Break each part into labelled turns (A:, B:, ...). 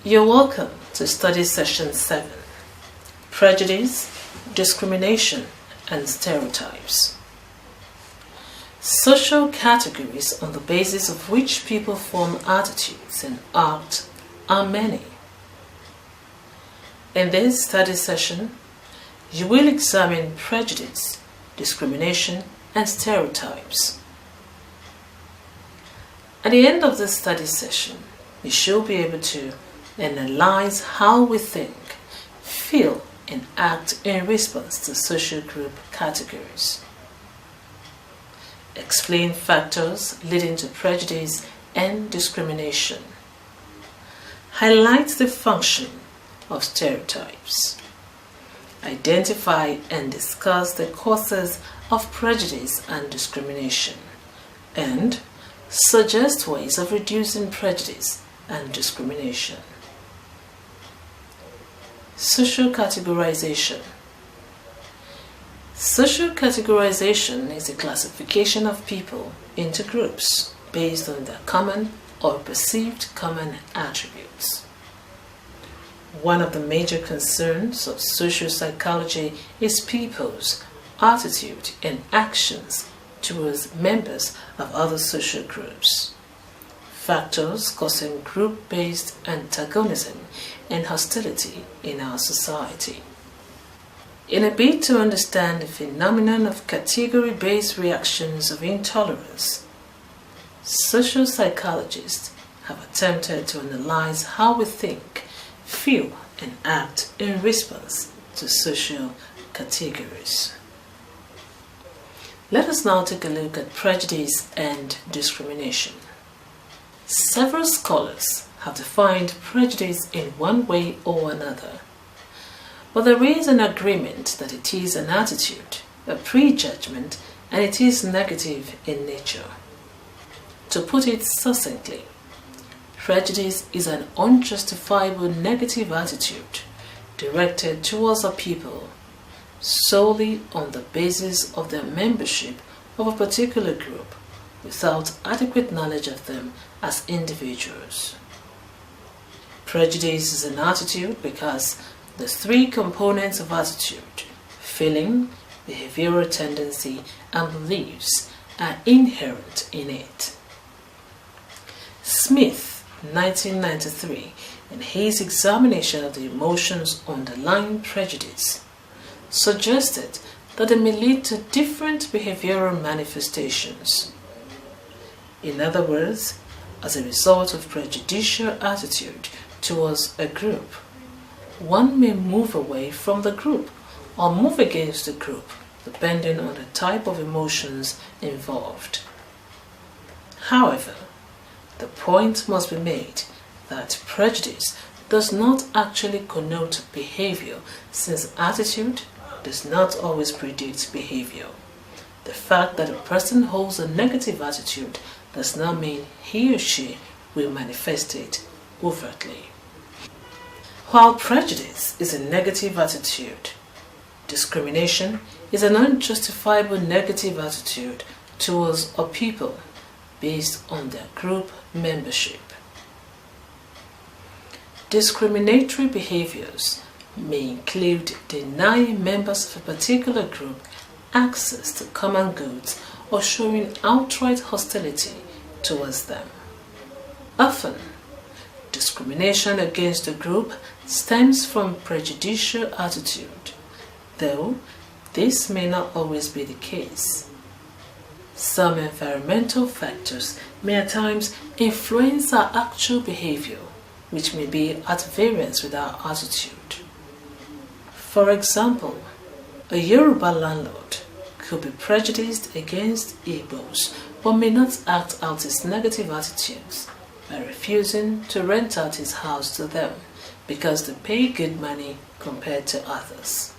A: You're welcome to study session 7, Prejudice, Discrimination and Stereotypes. Social categories on the basis of which people form attitudes and act are many. In this study session, you will examine prejudice, discrimination and stereotypes. At the end of this study session, you should be able to analyze how we think, feel, and act in response to social group categories. Explain factors leading to prejudice and discrimination. Highlight the function of stereotypes. Identify and discuss the causes of prejudice and discrimination. And suggest ways of reducing prejudice and discrimination. Social categorization. Social categorization is a classification of people into groups based on their common or perceived common attributes. One of the major concerns of social psychology is people's attitude and actions towards members of other social groups. Factors causing group-based antagonism and hostility in our society. In a bid to understand the phenomenon of category-based reactions of intolerance, social psychologists have attempted to analyze how we think, feel, and act in response to social categories. Let us now take a look at prejudice and discrimination. Several scholars have defined prejudice in one way or another, but there is an agreement that it is an attitude, a prejudgment, and it is negative in nature. To put it succinctly, prejudice is an unjustifiable negative attitude directed towards a people solely on the basis of their membership of a particular group without adequate knowledge of them as individuals. Prejudice is an attitude because the three components of attitude, feeling, behavioral tendency, and beliefs, are inherent in it. Smith, 1993, in his examination of the emotions underlying prejudice, suggested that they may lead to different behavioral manifestations. In other words, as a result of prejudicial attitude towards a group, one may move away from the group or move against the group depending on the type of emotions involved. However, the point must be made that prejudice does not actually connote behavior, since attitude does not always predict behavior. The fact that a person holds a negative attitude does not mean he or she will manifest it overtly. While prejudice is a negative attitude, discrimination is an unjustifiable negative attitude towards a people based on their group membership. Discriminatory behaviors may include denying members of a particular group access to common goods or showing outright hostility towards them. Often, discrimination against a group stems from prejudicial attitude, though this may not always be the case. Some environmental factors may at times influence our actual behavior, which may be at variance with our attitude. For example, a Yoruba landlord could be prejudiced against Igbos but may not act out his negative attitudes by refusing to rent out his house to them because they pay good money compared to others.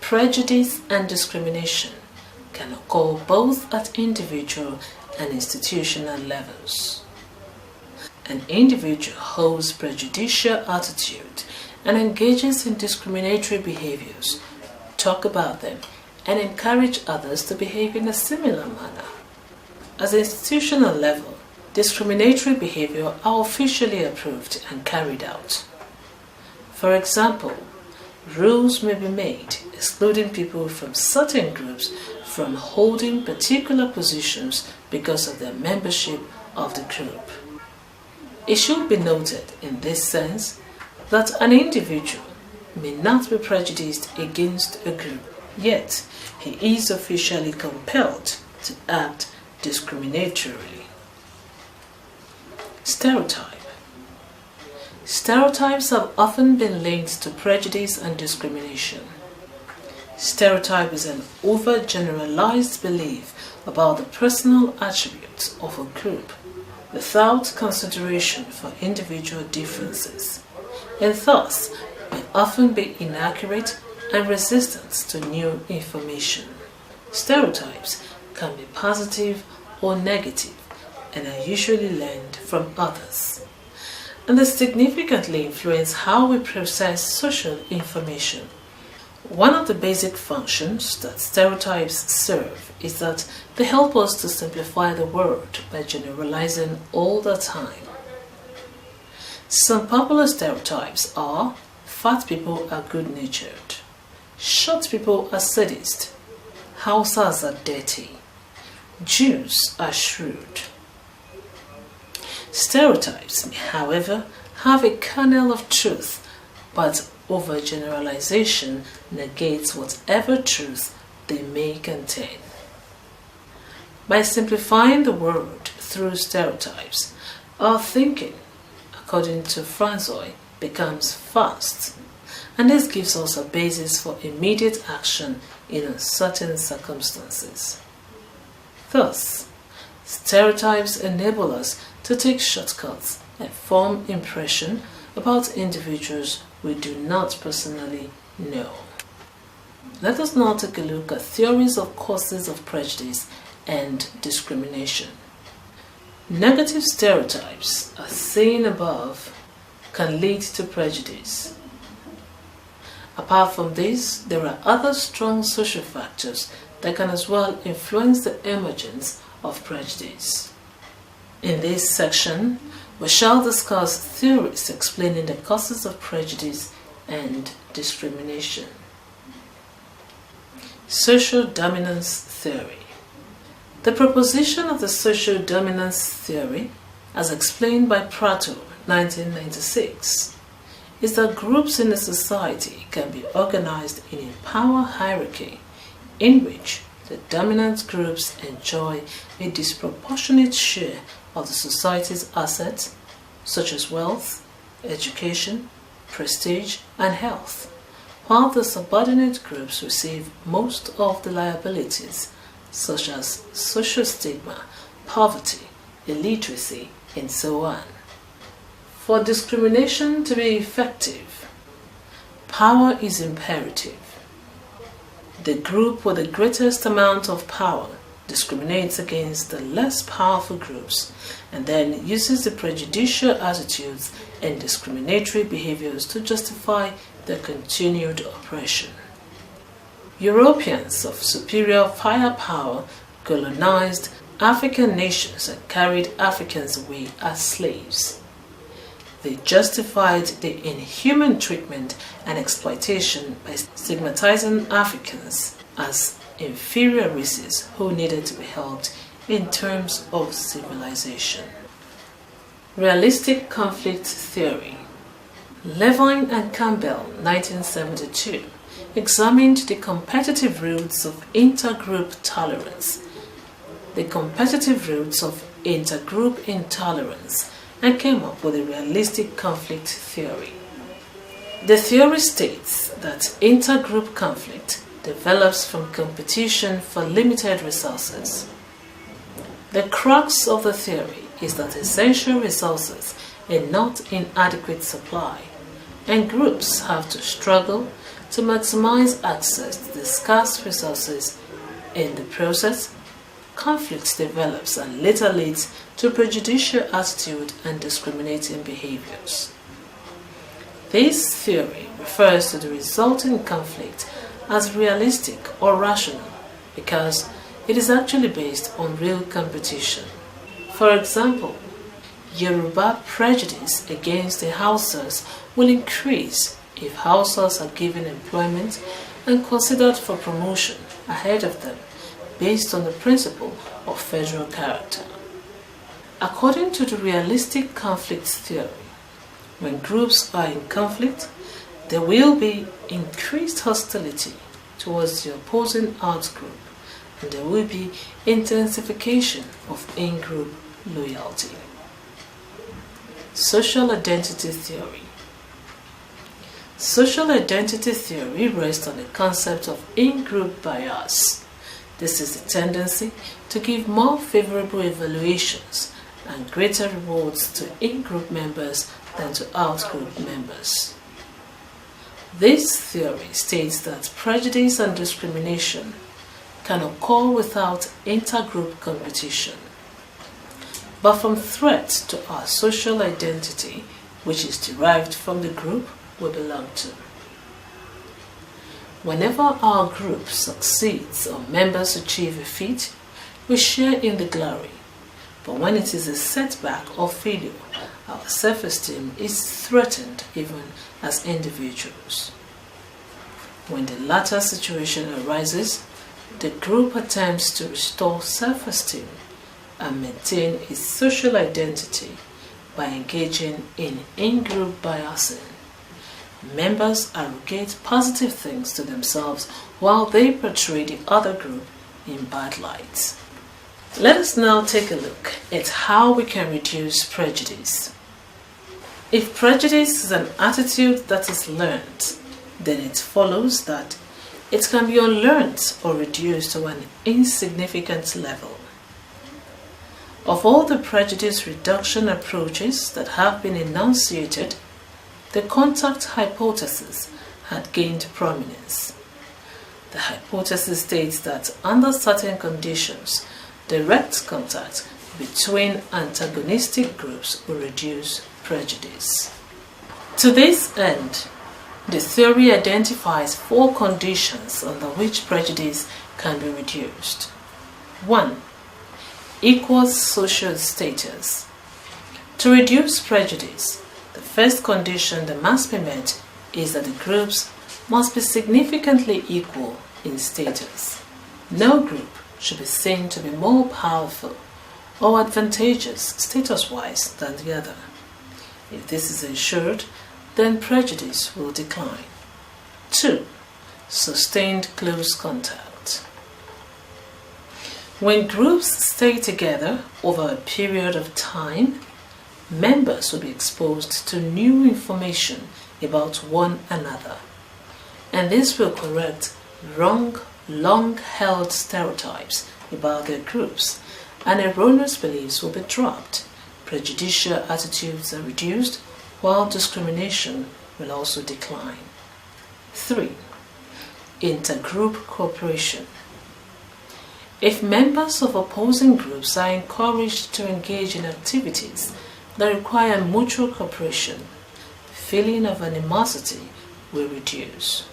A: Prejudice and discrimination can occur both at individual and institutional levels. An individual holds prejudicial attitude and engages in discriminatory behaviors, talk about them, and encourage others to behave in a similar manner. At the institutional level, discriminatory behavior are officially approved and carried out. For example, rules may be made excluding people from certain groups from holding particular positions because of their membership of the group. It should be noted in this sense that an individual may not be prejudiced against a group, yet he is officially compelled to act discriminatorily. Stereotype. Stereotypes have often been linked to prejudice and discrimination. Stereotype is an overgeneralized belief about the personal attributes of a group without consideration for individual differences, and thus may often be inaccurate and resistant to new information. Stereotypes can be positive or negative and are usually learned from others, and they significantly influence how we process social information. One of the basic functions that stereotypes serve is that they help us to simplify the world by generalizing all the time. Some popular stereotypes are: fat people are good-natured, short people are sadists, Hausas are dirty, Jews are shrewd. Stereotypes may, however, have a kernel of truth, but overgeneralization negates whatever truth they may contain. By simplifying the world through stereotypes, our thinking, according to Franzoy, becomes fast, and this gives us a basis for immediate action in uncertain circumstances. Thus, stereotypes enable us to take shortcuts and form impression about individuals we do not personally know. Let us now take a look at theories of causes of prejudice and discrimination. Negative stereotypes, as seen above, can lead to prejudice. Apart from this, there are other strong social factors that can as well influence the emergence of prejudice. In this section, we shall discuss theories explaining the causes of prejudice and discrimination. Social dominance theory. The proposition of the social dominance theory, as explained by Prato, 1996, is that groups in a society can be organized in a power hierarchy in which the dominant groups enjoy a disproportionate share of the society's assets, such as wealth, education, prestige, and health, while the subordinate groups receive most of the liabilities, such as social stigma, poverty, illiteracy, and so on. For discrimination to be effective, power is imperative. The group with the greatest amount of power discriminates against the less powerful groups and then uses the prejudicial attitudes and discriminatory behaviors to justify their continued oppression. Europeans of superior firepower colonized African nations and carried Africans away as slaves. They justified the inhuman treatment and exploitation by stigmatizing Africans as inferior races who needed to be helped in terms of civilization. Realistic conflict theory. Levine and Campbell, 1972, examined the competitive roots of intergroup tolerance, and came up with a realistic conflict theory. The theory states that intergroup conflict develops from competition for limited resources. The crux of the theory is that essential resources are not in adequate supply, and groups have to struggle to maximize access to the scarce resources. In the process, conflict develops and later leads to prejudicial attitude and discriminating behaviors. This theory refers to the resulting conflict as realistic or rational because it is actually based on real competition. For example, Yoruba prejudice against the Hausas will increase if Hausas are given employment and considered for promotion ahead of them based on the principle of federal character. According to the realistic conflict theory, when groups are in conflict, there will be increased hostility towards the opposing outgroup, and there will be intensification of in-group loyalty. Social identity theory. Social identity theory rests on the concept of in-group bias. This is the tendency to give more favorable evaluations and greater rewards to in-group members than to out-group members. This theory states that prejudice and discrimination can occur without intergroup competition, but from threats to our social identity, which is derived from the group we belong to. Whenever our group succeeds or members achieve a feat, we share in the glory. But when it is a setback or failure, our self-esteem is threatened even as individuals. When the latter situation arises, the group attempts to restore self-esteem and maintain its social identity by engaging in in-group biasing. Members arrogate positive things to themselves while they portray the other group in bad light. Let us now take a look at how we can reduce prejudice. If prejudice is an attitude that is learned, then it follows that it can be unlearned or reduced to an insignificant level. Of all the prejudice reduction approaches that have been enunciated, the contact hypothesis had gained prominence. The hypothesis states that under certain conditions, direct contact between antagonistic groups will reduce prejudice. To this end, the theory identifies 4 conditions under which prejudice can be reduced. 1. Equal social status. To reduce prejudice, the first condition that must be met is that the groups must be significantly equal in status. No group should be seen to be more powerful or advantageous status-wise than the other. If this is ensured, then prejudice will decline. 2. Sustained close contact. When groups stay together over a period of time, members will be exposed to new information about one another, and this will correct wrong, long-held stereotypes about their groups, and erroneous beliefs will be dropped. Prejudicial attitudes are reduced, while discrimination will also decline. 3. Intergroup cooperation. If members of opposing groups are encouraged to engage in activities that require mutual cooperation, feeling of animosity will reduce.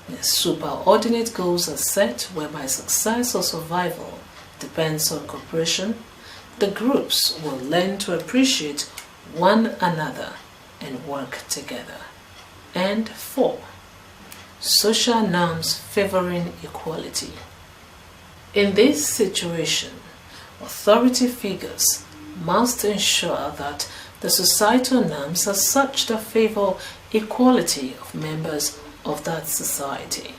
A: The superordinate goals are set whereby success or survival depends on cooperation. The groups will learn to appreciate one another and work together. And 4. Social norms favoring equality. In this situation, authority figures must ensure that the societal norms are such that favor equality of members of that society.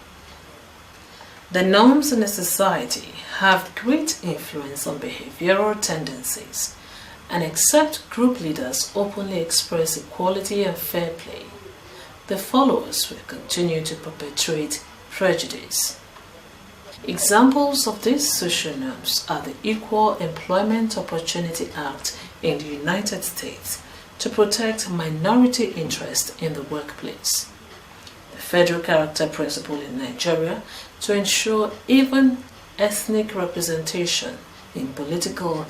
A: The norms in a society have great influence on behavioral tendencies, and except group leaders openly express equality and fair play, the followers will continue to perpetuate prejudice. Examples of these social norms are the Equal Employment Opportunity Act in the United States to protect minority interest in the workplace, the Federal Character Principle in Nigeria to ensure even ethnic representation in political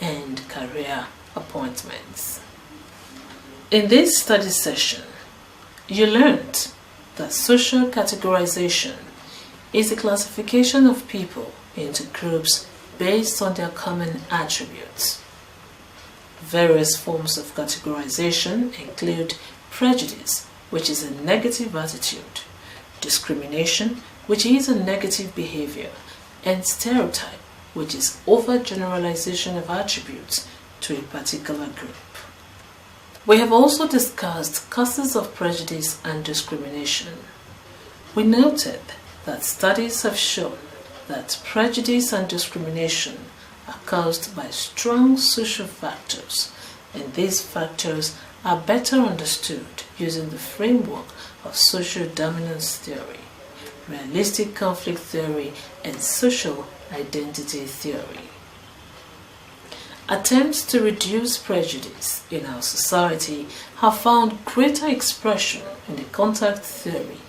A: and career appointments. In this study session, you learned that social categorization is a classification of people into groups based on their common attributes. Various forms of categorization include prejudice, which is a negative attitude, discrimination, which is a negative behavior, and stereotype, which is overgeneralization of attributes to a particular group. We have also discussed causes of prejudice and discrimination. We noted that studies have shown that prejudice and discrimination are caused by strong social factors, and these factors are better understood using the framework of social dominance theory, realistic conflict theory, and social identity theory. Attempts to reduce prejudice in our society have found greater expression in the contact theory,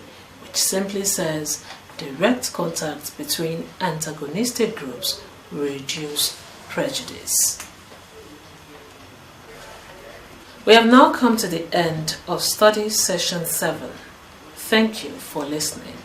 A: which simply says direct contact between antagonistic groups will reduce prejudice. We have now come to the end of Study Session 7. Thank you for listening.